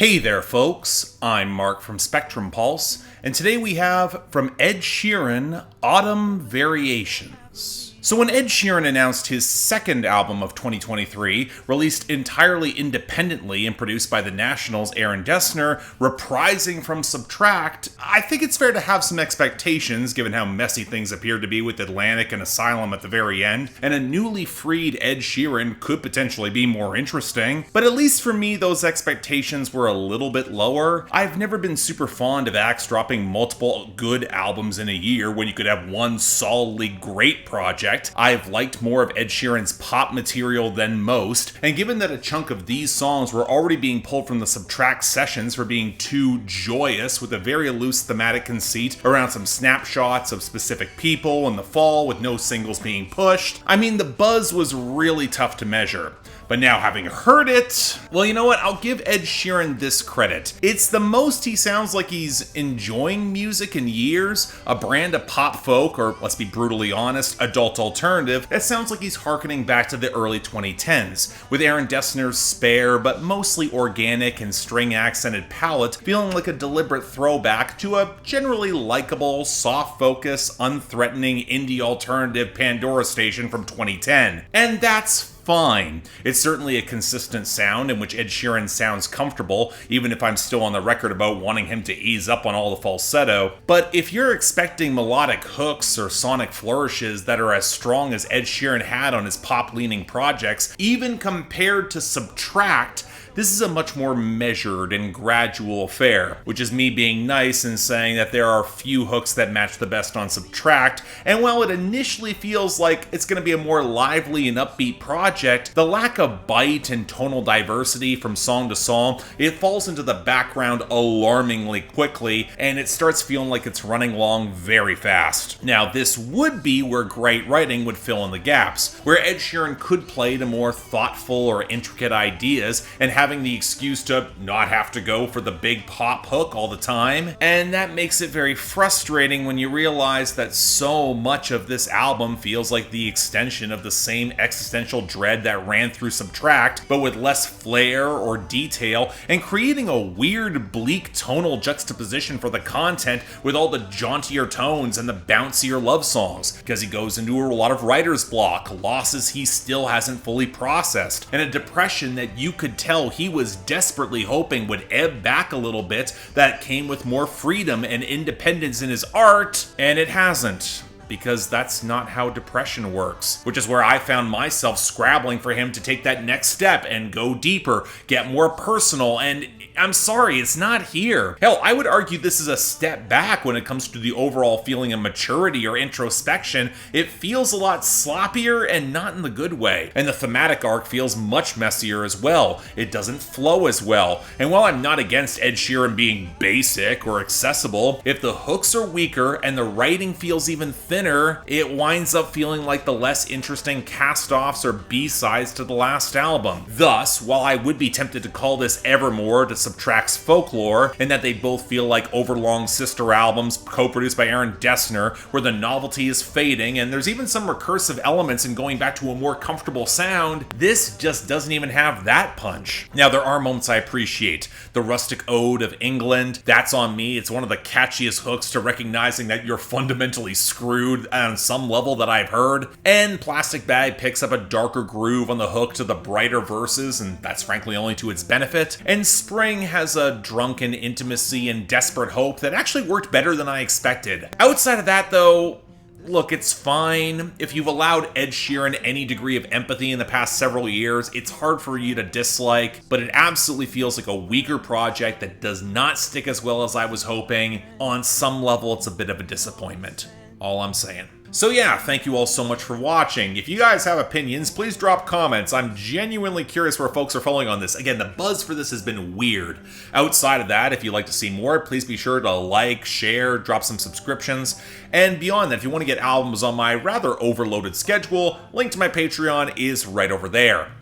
Hey there, folks. I'm Mark from Spectrum Pulse, and today we have from Ed Sheeran, Autumn Variations. So when Ed Sheeran announced his second album of 2023, released entirely independently and produced by the National's Aaron Dessner, reprising from Subtract, I think it's fair to have some expectations given how messy things appear to be with Atlantic and Asylum at the very end, and a newly freed Ed Sheeran could potentially be more interesting. But at least for me, those expectations were a little bit lower. I've never been super fond of acts dropping multiple good albums in a year when you could have one solidly great project. I've liked more of Ed Sheeran's pop material than most, and given that a chunk of these songs were already being pulled from the Subtract sessions for being too joyous with a very loose thematic conceit around some snapshots of specific people in the fall with no singles being pushed, I mean, the buzz was really tough to measure. But now having heard it, well, you know what? I'll give Ed Sheeran this credit. It's the most he sounds like he's enjoying music in years, a brand of pop folk, or let's be brutally honest, adult alternative, that sounds like he's harkening back to the early 2010s, with Aaron Dessner's spare but mostly organic and string-accented palette feeling like a deliberate throwback to a generally likable, soft-focus, unthreatening indie alternative Pandora station from 2010. And that's fine. It's certainly a consistent sound in which Ed Sheeran sounds comfortable, even if I'm still on the record about wanting him to ease up on all the falsetto. But if you're expecting melodic hooks or sonic flourishes that are as strong as Ed Sheeran had on his pop-leaning projects, even compared to Subtract, this is a much more measured and gradual affair, which is me being nice and saying that there are few hooks that match the best on Subtract, and while it initially feels like it's going to be a more lively and upbeat project, the lack of bite and tonal diversity from song to song, it falls into the background alarmingly quickly, and it starts feeling like it's running along very fast. Now, this would be where great writing would fill in the gaps, where Ed Sheeran could play to more thoughtful or intricate ideas and having the excuse to not have to go for the big pop hook all the time, and that makes it very frustrating when you realize that so much of this album feels like the extension of the same existential dread that ran through Subtract, but with less flair or detail, and creating a weird, bleak tonal juxtaposition for the content with all the jauntier tones and the bouncier love songs, because he goes into a lot of writer's block, losses he still hasn't fully processed, and a depression that you could tell he was desperately hoping would ebb back a little bit, that came with more freedom and independence in his art, and it hasn't. Because that's not how depression works, which is where I found myself scrabbling for him to take that next step and go deeper, get more personal, and I'm sorry, it's not here. Hell, I would argue this is a step back when it comes to the overall feeling of maturity or introspection. It feels a lot sloppier and not in the good way. And the thematic arc feels much messier as well. It doesn't flow as well. And while I'm not against Ed Sheeran being basic or accessible, if the hooks are weaker and the writing feels even thinner, it winds up feeling like the less interesting cast-offs or B-sides to the last album. Thus, while I would be tempted to call this Evermore to Subtract's Folklore, and that they both feel like overlong sister albums co-produced by Aaron Dessner, where the novelty is fading, and there's even some recursive elements in going back to a more comfortable sound, this just doesn't even have that punch. Now, there are moments I appreciate. The rustic ode of England, that's on me. It's one of the catchiest hooks to recognizing that you're fundamentally screwed on some level that I've heard. And Plastic Bag picks up a darker groove on the hook to the brighter verses, and that's frankly only to its benefit. And Spring has a drunken intimacy and desperate hope that actually worked better than I expected. Outside of that, though, look, it's fine. If you've allowed Ed Sheeran any degree of empathy in the past several years, it's hard for you to dislike, but it absolutely feels like a weaker project that does not stick as well as I was hoping. On some level, it's a bit of a disappointment. All I'm saying. So yeah, thank you all so much for watching. If you guys have opinions, please drop comments. I'm genuinely curious where folks are falling on this. Again, the buzz for this has been weird. Outside of that, if you'd like to see more, please be sure to like, share, drop some subscriptions. And beyond that, if you want to get albums on my rather overloaded schedule, link to my Patreon is right over there.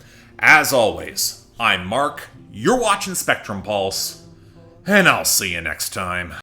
As always, I'm Mark, you're watching Spectrum Pulse, and I'll see you next time.